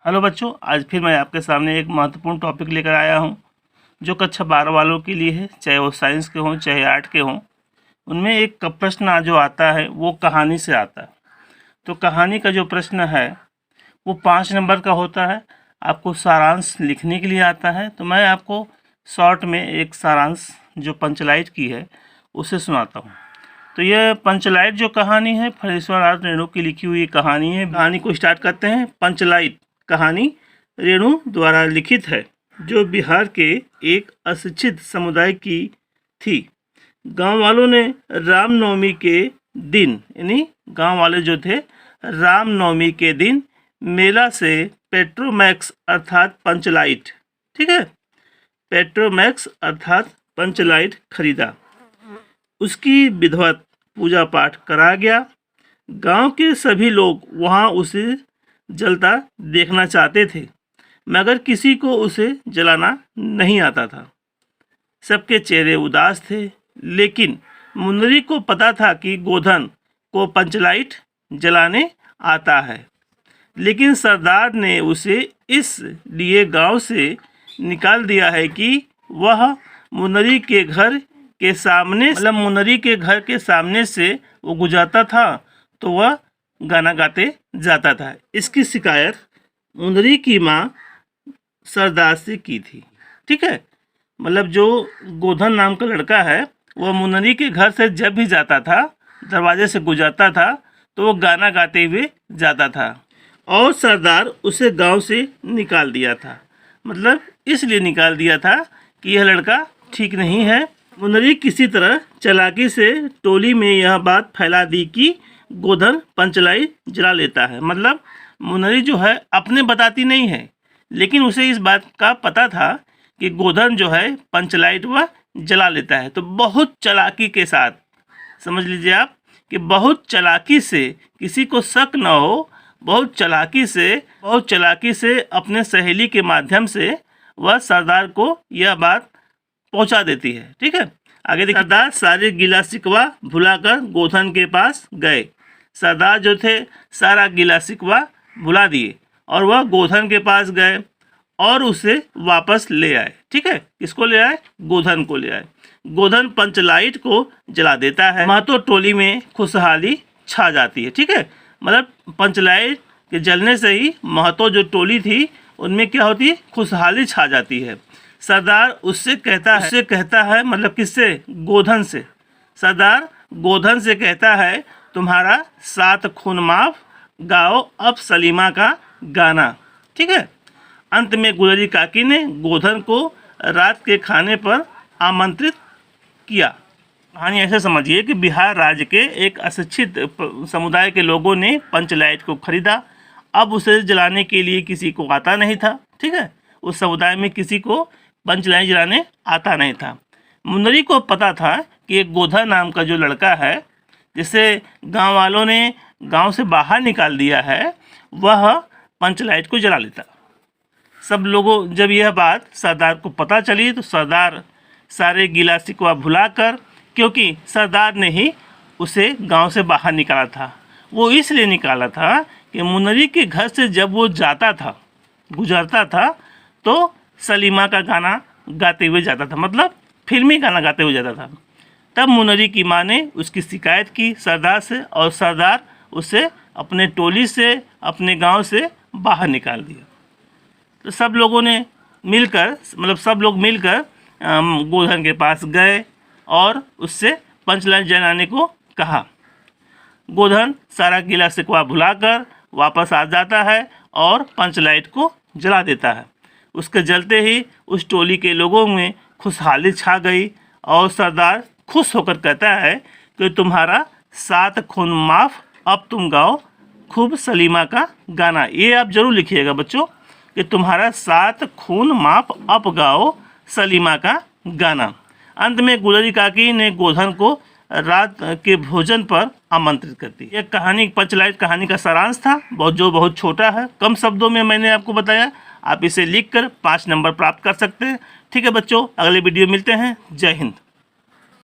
Hello बच्चों, आज फिर मैं आपके सामने एक महत्वपूर्ण टॉपिक लेकर आया हूं जो कक्षा 12 वालों के लिए है, चाहे वो साइंस के हों चाहे आर्ट के हों। उनमें एक प्रश्न जो आता है वो कहानी से आता है। तो कहानी का जो प्रश्न है वो 5 नंबर का होता है। आपको सारांश लिखने के लिए आता है। तो मैं आपको शॉर्ट में एक सारांश जो पंचलाइट की है उसे सुनाता हूँ। तो यह पंचलाइट जो कहानी है फणीश्वर नाथ रेणु की लिखी हुई कहानी है। कहानी को स्टार्ट करते हैं। पंचलाइट कहानी रेणु द्वारा लिखित है, जो बिहार के एक अशिक्षित समुदाय की थी। गांव वालों ने रामनवमी के दिन, यानी गांव वाले जो थे, रामनवमी के दिन मेला से पेट्रोमैक्स अर्थात पंचलाइट, ठीक है, पेट्रोमैक्स अर्थात पंचलाइट खरीदा। उसकी विधिवत पूजा पाठ करा गया। गांव के सभी लोग वहां उसे जलता देखना चाहते थे, मगर किसी को उसे जलाना नहीं आता था। सबके चेहरे उदास थे, लेकिन मुन्नरी को पता था कि गोधन को पंचलाइट जलाने आता है। लेकिन सरदार ने उसे इस लिए गांव से निकाल दिया है कि वह मुन्नरी के घर के सामने, मतलब मुन्नरी के घर के सामने से वो गुजरता था तो वह गाना गाते जाता था। इसकी शिकायत मुन्नरी की माँ सरदार से की थी, ठीक है। मतलब जो गोधन नाम का लड़का है वह मुन्नरी के घर से जब भी जाता था, दरवाजे से गुजरता था, तो वो गाना गाते हुए जाता था और सरदार उसे गांव से निकाल दिया था। मतलब इसलिए निकाल दिया था कि यह लड़का ठीक नहीं है। मुन्नरी किसी तरह चालाकी से टोली में यह बात फैला दी कि गोधन पंचलाइट जला लेता है। मतलब मुन्नरी जो है अपने बताती नहीं है, लेकिन उसे इस बात का पता था कि गोधन जो है पंचलाइट वह जला लेता है। तो बहुत चालाकी के साथ, समझ लीजिए आप, कि बहुत चालाकी से, किसी को शक न हो, बहुत चालाकी से अपने सहेली के माध्यम से वह सरदार को यह बात पहुंचा देती है, ठीक है। आगे देखिए, सरदार सारे गिला शिकवा भुलाकर गोधन के पास गए। सरदार जो थे सारा गिला शिकवा भुला दिए और वह गोधन के पास गए और उसे वापस ले आए, ठीक है। किसको ले आए? गोधन को ले आए। गोधन पंचलाइट को जला देता है। महतो टोली में खुशहाली छा जाती है, ठीक है। मतलब पंचलाइट के जलने से ही महतो जो टोली थी उनमें क्या होती है? खुशहाली छा जाती है। सरदार उससे कहता है, मतलब किससे? गोधन से। सरदार गोधन से कहता है, तुम्हारा 7 खून माफ, गाओ अब सलीमा का गाना, ठीक है। अंत में गुलरी काकी ने गोधन को रात के खाने पर आमंत्रित किया। कहानी ऐसे समझिए कि बिहार राज्य के एक अशिक्षित समुदाय के लोगों ने पंचलाइट को खरीदा। अब उसे जलाने के लिए किसी को आता नहीं था, ठीक है। उस समुदाय में किसी को पंचलाइट जलाने आता नहीं था। मुन्नरी को पता था कि एक गोधन नाम का जो लड़का है, जिसे गांव वालों ने गांव से बाहर निकाल दिया है, वह पंचलाइट को जला लेता। सब लोगों, जब यह बात सरदार को पता चली तो सरदार सारे गिला शिकवा भुलाकर, क्योंकि सरदार ने ही उसे गांव से बाहर निकाला था, वो इसलिए निकाला था कि मुन्नरी के घर से जब वो जाता था, गुजरता था, तो सलीमा का गाना गाते हुए जाता था, मतलब फिल्मी गाना गाते हुए जाता था। तब मुन्नरी की माँ ने उसकी शिकायत की सरदार से और सरदार उसे अपने टोली से, अपने गांव से बाहर निकाल दिया। तो सब लोग मिलकर गोधन के पास गए और उससे पंचलाइट जलाने को कहा। गोधन सारा गिला शिकवा भुलाकर वापस आ जाता है और पंचलाइट को जला देता है। उसके जलते ही उस टोली के लोगों में खुशहाली छा गई और सरदार खुश होकर कहता है कि तुम्हारा 7 खून माफ, अब तुम गाओ खूब सलीमा का गाना। ये आप जरूर लिखिएगा बच्चों कि तुम्हारा 7 खून माफ, अब गाओ सलीमा का गाना। अंत में गुलरी काकी ने गोधन को रात के भोजन पर आमंत्रित करती। यह कहानी पंचलाइट कहानी का सारांश था, बहुत छोटा है, कम शब्दों में मैंने आपको बताया। आप इसे लिखकर 5 नंबर प्राप्त कर सकते हैं, ठीक है बच्चों। अगले वीडियो मिलते हैं। जय हिंद।